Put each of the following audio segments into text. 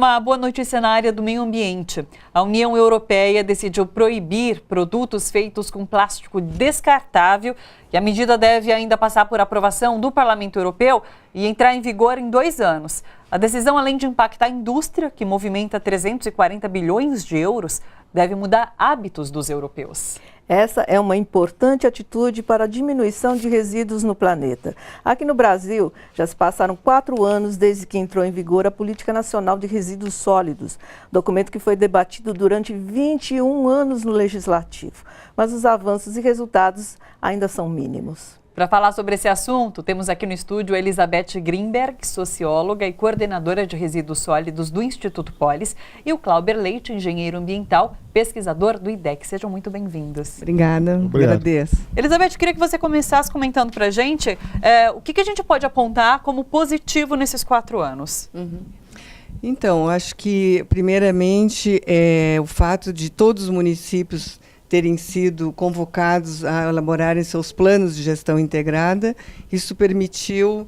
Uma boa notícia na área do meio ambiente. A União Europeia decidiu proibir produtos feitos com plástico descartável e a medida deve ainda passar por aprovação do Parlamento Europeu e entrar em vigor em 2 anos. A decisão, além de impactar a indústria, que movimenta 340 bilhões de euros, deve mudar hábitos dos europeus. Essa é uma importante atitude para a diminuição de resíduos no planeta. Aqui no Brasil, já se passaram 4 anos desde que entrou em vigor a Política Nacional de Resíduos Sólidos, documento que foi debatido durante 21 anos no Legislativo. Mas os avanços e resultados ainda são mínimos. Para falar sobre esse assunto, temos aqui no estúdio Elizabeth Grimberg, socióloga e coordenadora de resíduos sólidos do Instituto Polis, e o Clauber Leite, engenheiro ambiental, pesquisador do IDEC. Sejam muito bem-vindos. Obrigada, agradeço. Elizabeth, queria que você começasse comentando para a gente o que a gente pode apontar como positivo nesses 4 anos. Então, acho que, primeiramente, o fato de todos os municípios terem sido convocados a elaborarem seus planos de gestão integrada. Isso permitiu,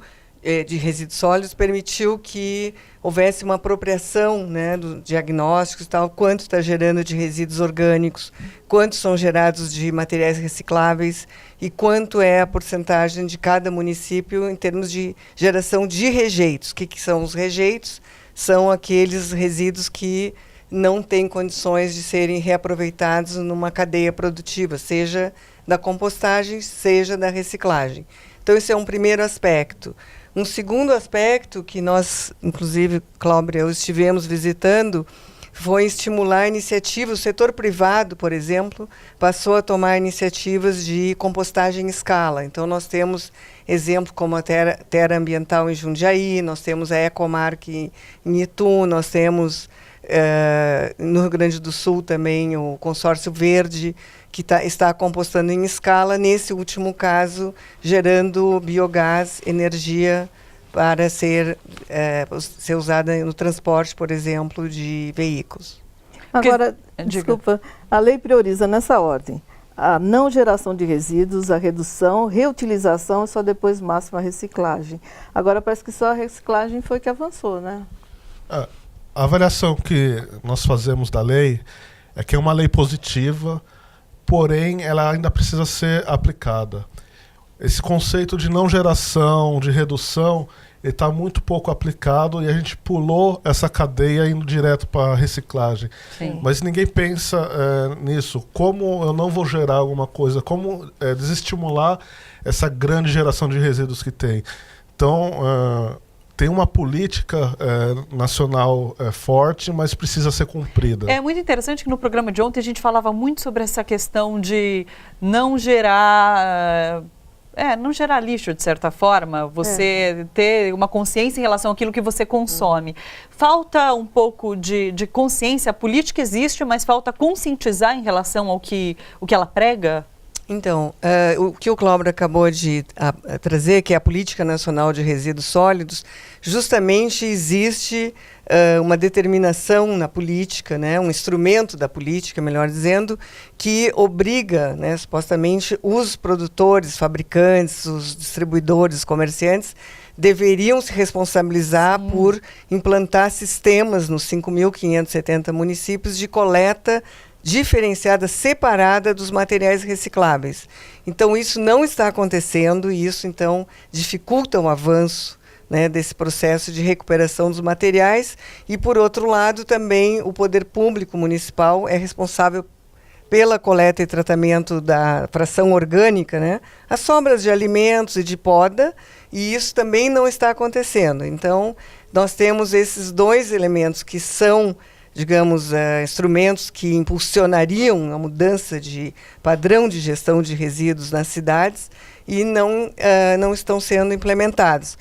de resíduos sólidos, permitiu que houvesse uma apropriação, né, dos diagnósticos, tal, quanto está gerando de resíduos orgânicos, quanto são gerados de materiais recicláveis e quanto é a porcentagem de cada município em termos de geração de rejeitos. O que são os rejeitos? São aqueles resíduos que não têm condições de serem reaproveitados numa cadeia produtiva, seja da compostagem, seja da reciclagem. Então, esse é um primeiro aspecto. Um segundo aspecto que nós, inclusive, Clauber, eu estivemos visitando, foi estimular iniciativas. O setor privado, por exemplo, passou a tomar iniciativas de compostagem em escala. Então, nós temos exemplos como a Terra Ambiental em Jundiaí, nós temos a Ecomark em Itu, nós temos no Rio Grande do Sul também o Consórcio Verde, que está compostando em escala, nesse último caso, gerando biogás, energia para ser usada no transporte, por exemplo, de veículos. Agora, desculpa, a lei prioriza nessa ordem a não geração de resíduos, a redução, reutilização e só depois máxima reciclagem. Agora parece que só a reciclagem foi que avançou, né? A avaliação que nós fazemos da lei é que é uma lei positiva, porém ela ainda precisa ser aplicada. Esse conceito de não geração, de redução, está muito pouco aplicado e a gente pulou essa cadeia indo direto para a reciclagem. Sim. Mas ninguém pensa nisso. Como eu não vou gerar alguma coisa? Como desestimular essa grande geração de resíduos que tem? Então, tem uma política nacional forte, mas precisa ser cumprida. É muito interessante que no programa de ontem a gente falava muito sobre essa questão de não gerar lixo, de certa forma, você ter uma consciência em relação àquilo que você consome. Falta um pouco de consciência, a política existe, mas falta conscientizar em relação ao que ela prega? Então, o que o Clauber acabou de trazer, que é a Política Nacional de Resíduos Sólidos, justamente existe uma determinação na política, né, um instrumento da política, melhor dizendo, que obriga, né, supostamente, os produtores, fabricantes, os distribuidores, comerciantes, deveriam se responsabilizar por implantar sistemas nos 5.570 municípios de coleta diferenciada, separada dos materiais recicláveis. Então, isso não está acontecendo e isso, então, dificulta o avanço, né, desse processo de recuperação dos materiais. E, por outro lado, também o poder público municipal é responsável pela coleta e tratamento da fração orgânica, né, as sobras de alimentos e de poda, e isso também não está acontecendo. Então, nós temos esses 2 elementos que são, digamos, instrumentos que impulsionariam a mudança de padrão de gestão de resíduos nas cidades e não estão sendo implementados.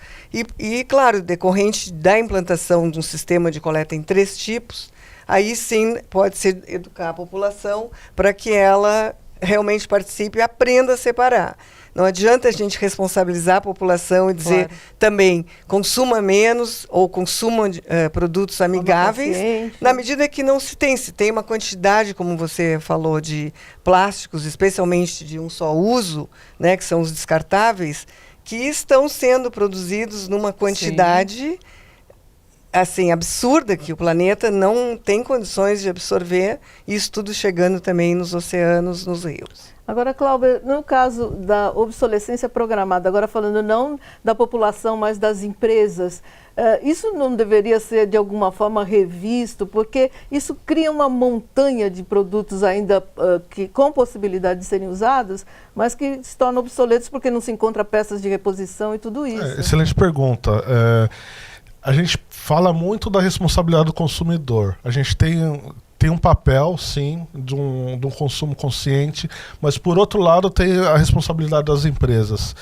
E, claro, decorrente da implantação de um sistema de coleta em 3 tipos, aí sim pode-se educar a população para que ela realmente participe e aprenda a separar. Não adianta a gente responsabilizar a população e dizer também consuma menos ou consuma produtos amigáveis, na medida que não se tem uma quantidade, como você falou, de plásticos, especialmente de um só uso, né, que são os descartáveis, que estão sendo produzidos numa quantidade assim, absurda, que o planeta não tem condições de absorver, isso tudo chegando também nos oceanos, nos rios. Agora, Cláudia, no caso da obsolescência programada, agora falando não da população, mas das empresas, isso não deveria ser de alguma forma revisto, porque isso cria uma montanha de produtos ainda com possibilidade de serem usados, mas que se tornam obsoletos porque não se encontra peças de reposição e tudo isso. Excelente pergunta. A gente fala muito da responsabilidade do consumidor. A gente tem um papel, sim, de um consumo consciente, mas, por outro lado, tem a responsabilidade das empresas.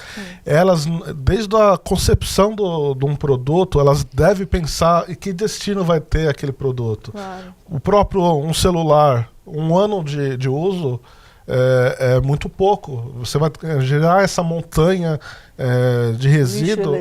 Elas, desde a concepção de um produto, elas devem pensar em que destino vai ter aquele produto. Claro. O próprio um celular, 1 ano de uso, é muito pouco. Você vai gerar essa montanha de resíduo,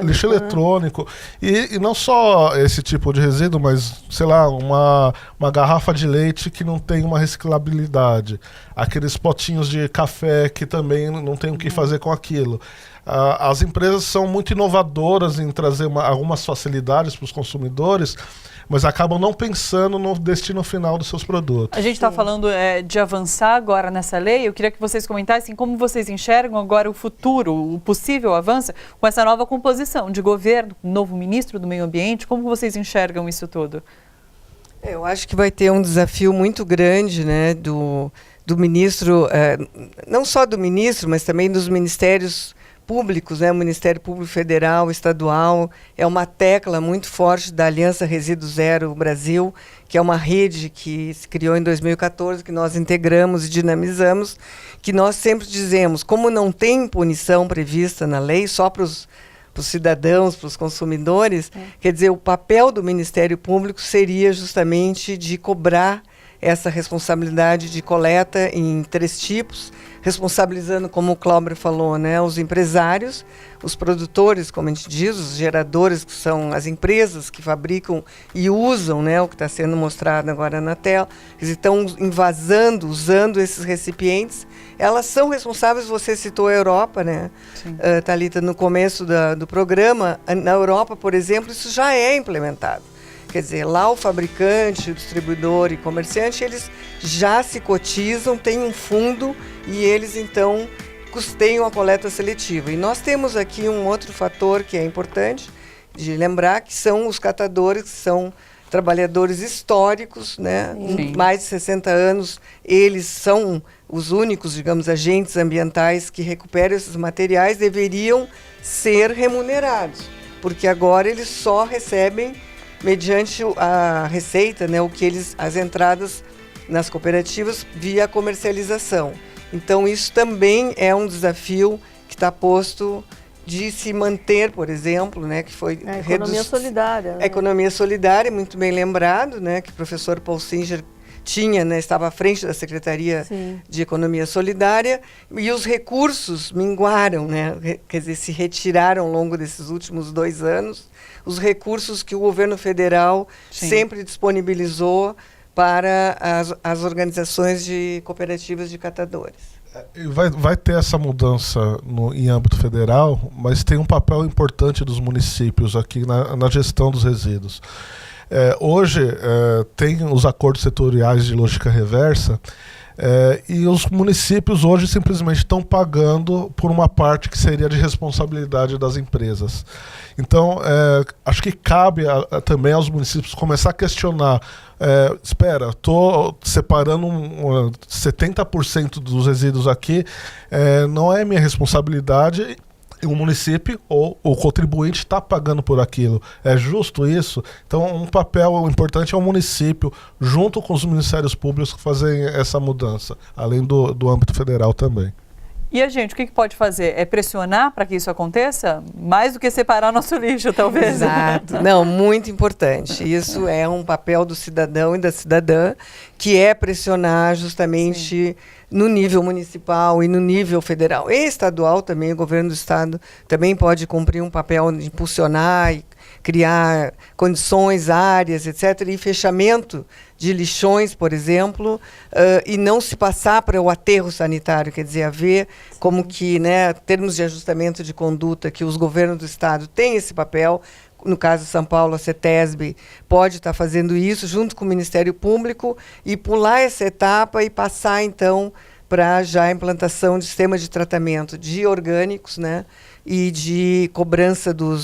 lixo eletrônico, e não só esse tipo de resíduo, mas, sei lá, uma garrafa de leite que não tem uma reciclabilidade, aqueles potinhos de café que também não tem o que fazer com aquilo. As empresas são muito inovadoras em trazer algumas facilidades para os consumidores, mas acabam não pensando no destino final dos seus produtos. A gente está falando de avançar agora nessa lei. Eu queria que vocês comentassem como vocês enxergam agora o futuro, o possível avanço com essa nova composição de governo, novo ministro do Meio Ambiente. Como vocês enxergam isso tudo? Eu acho que vai ter um desafio muito grande, né, do ministro, não só do ministro, mas também dos ministérios públicos, né? O Ministério Público Federal, Estadual, é uma tecla muito forte da Aliança Resíduo Zero Brasil, que é uma rede que se criou em 2014, que nós integramos e dinamizamos, que nós sempre dizemos, como não tem punição prevista na lei, só para os cidadãos, para os consumidores, quer dizer, o papel do Ministério Público seria justamente de cobrar essa responsabilidade de coleta em 3 tipos, responsabilizando, como o Cláudio falou, né, os empresários, os produtores, como a gente diz, os geradores, que são as empresas que fabricam e usam, né, o que está sendo mostrado agora na tela, eles estão invasando, usando esses recipientes. Elas são responsáveis, você citou a Europa, né, Thalita, no começo do programa. Na Europa, por exemplo, isso já é implementado. Quer dizer, lá o fabricante, o distribuidor e comerciante, eles já se cotizam, têm um fundo e eles, então, custeiam a coleta seletiva. E nós temos aqui um outro fator que é importante de lembrar, que são os catadores, que são trabalhadores históricos, né? Em mais de 60 anos, eles são os únicos, digamos, agentes ambientais que recuperam esses materiais, deveriam ser remunerados, porque agora eles só recebem mediante a receita, né, as entradas nas cooperativas via comercialização. Então, isso também é um desafio que está posto de se manter, por exemplo, né, que foi a economia solidária. A economia solidária, muito bem lembrado, né, que o professor Paul Singer tinha, né, estava à frente da Secretaria de Economia Solidária, e os recursos minguaram, né, quer dizer, se retiraram ao longo desses últimos 2 anos, os recursos que o governo federal sempre disponibilizou para as organizações de cooperativas de catadores. Vai ter essa mudança em âmbito federal, mas tem um papel importante dos municípios aqui na gestão dos resíduos. Hoje tem os acordos setoriais de lógica reversa, e os municípios hoje simplesmente estão pagando por uma parte que seria de responsabilidade das empresas. Então, acho que cabe também aos municípios começar a questionar, espera, estou separando 70% dos resíduos aqui, não é minha responsabilidade, o município ou o contribuinte está pagando por aquilo. É justo isso? Então, um papel importante é o município, junto com os ministérios públicos, que fazem essa mudança, além do âmbito federal também. E a gente, o que pode fazer? É pressionar para que isso aconteça? Mais do que separar nosso lixo, talvez. Exato. Não, muito importante. Isso é um papel do cidadão e da cidadã, que é pressionar justamente no nível municipal e no nível federal. E estadual também, o governo do estado também pode cumprir um papel de impulsionar e criar condições, áreas, etc., e fechamento de lixões, por exemplo, e não se passar para o aterro sanitário, quer dizer, haver como que, né, termos de ajustamento de conduta, que os governos do estado têm esse papel, no caso de São Paulo, a CETESB pode estar fazendo isso junto com o Ministério Público e pular essa etapa e passar, então, para já a implantação de sistema de tratamento de orgânicos, né, e de cobrança do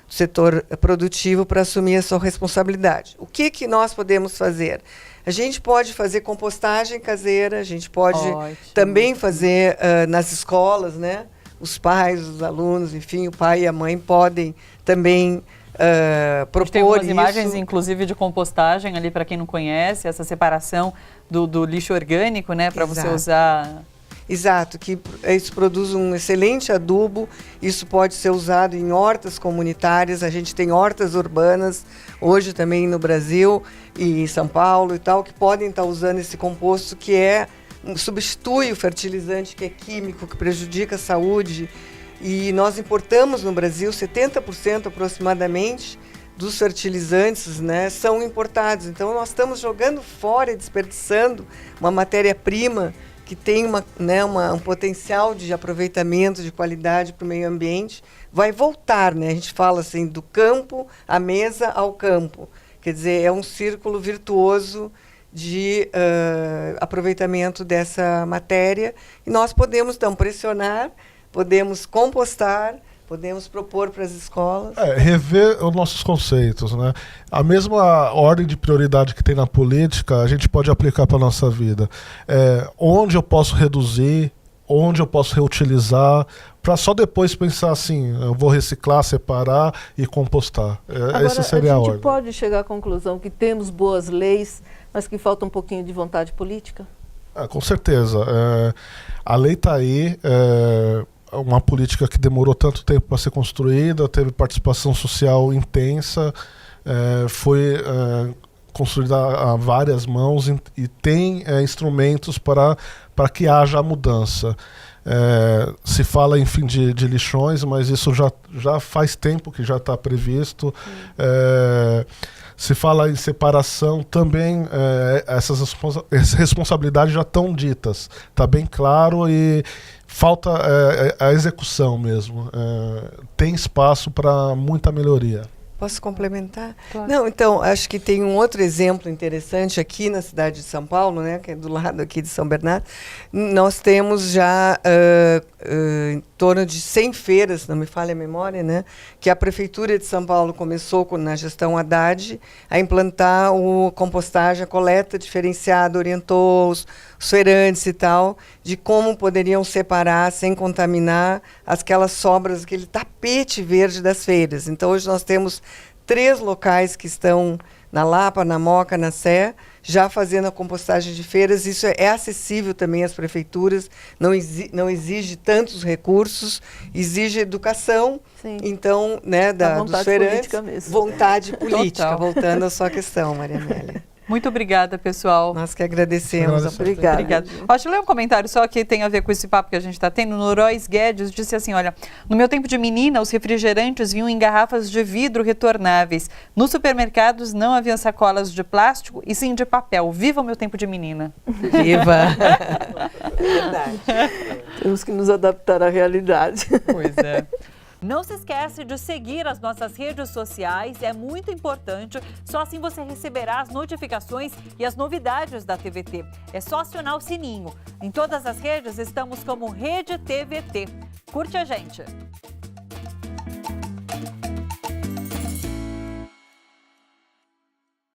setor produtivo para assumir a sua responsabilidade. O que nós podemos fazer? A gente pode fazer compostagem caseira, a gente pode também fazer nas escolas, né? Os pais, os alunos, enfim, o pai e a mãe podem também propor tem algumas isso. imagens, inclusive, de compostagem ali, para quem não conhece, essa separação do lixo orgânico, né, para você usar. Exato, que isso produz um excelente adubo, isso pode ser usado em hortas comunitárias, a gente tem hortas urbanas, hoje também no Brasil e em São Paulo e tal, que podem estar usando esse composto que substitui o fertilizante que é químico, que prejudica a saúde, e nós importamos no Brasil 70% aproximadamente dos fertilizantes, né, são importados, então nós estamos jogando fora e desperdiçando uma matéria-prima que tem um potencial de aproveitamento, de qualidade para o meio ambiente, vai voltar, né? A gente fala assim, do campo à mesa ao campo. Quer dizer, é um círculo virtuoso de aproveitamento dessa matéria. E nós podemos, então, pressionar, podemos compostar, podemos propor para as escolas. Rever os nossos conceitos, né? A mesma ordem de prioridade que tem na política, a gente pode aplicar para a nossa vida. Onde eu posso reduzir, onde eu posso reutilizar, para só depois pensar assim, eu vou reciclar, separar e compostar. Agora, essa seria a ordem. A gente pode chegar à conclusão que temos boas leis, mas que falta um pouquinho de vontade política? Com certeza. A lei está aí, uma política que demorou tanto tempo para ser construída, teve participação social intensa, foi construída a várias mãos e tem instrumentos para que haja a mudança. Se fala, enfim, de lixões, mas isso já faz tempo que já está previsto. Se fala em separação, também essas responsabilidades já estão ditas. Está bem claro e falta a execução mesmo. Tem espaço para muita melhoria. Posso complementar? Claro. Não, então, acho que tem um outro exemplo interessante aqui na cidade de São Paulo, né, que é do lado aqui de São Bernardo. Nós temos já em torno de 100 feiras, não me falha a memória, né, que a Prefeitura de São Paulo começou na gestão Haddad a implantar o compostagem, a coleta diferenciada, orientou os feirantes e tal, de como poderiam separar sem contaminar aquelas sobras, aquele tapete verde das feiras. Então, hoje nós temos 3 locais que estão na Lapa, na Moca, na Sé, já fazendo a compostagem de feiras. Isso é acessível também às prefeituras, não exige tantos recursos, exige educação. Sim. Então, né, dos feirantes, vontade política. Total. Voltando à sua questão, Maria Amélia. Muito obrigada, pessoal. Nós que agradecemos. Obrigada. Deixa eu ler um comentário só que tem a ver com esse papo que a gente está tendo. Noróis Guedes disse assim, olha, no meu tempo de menina, os refrigerantes vinham em garrafas de vidro retornáveis. Nos supermercados não haviam sacolas de plástico e sim de papel. Viva o meu tempo de menina. Viva! É verdade. Temos que nos adaptar à realidade. Pois é. Não se esquece de seguir as nossas redes sociais, é muito importante, só assim você receberá as notificações e as novidades da TVT. É só acionar o sininho. Em todas as redes estamos como Rede TVT. Curte a gente!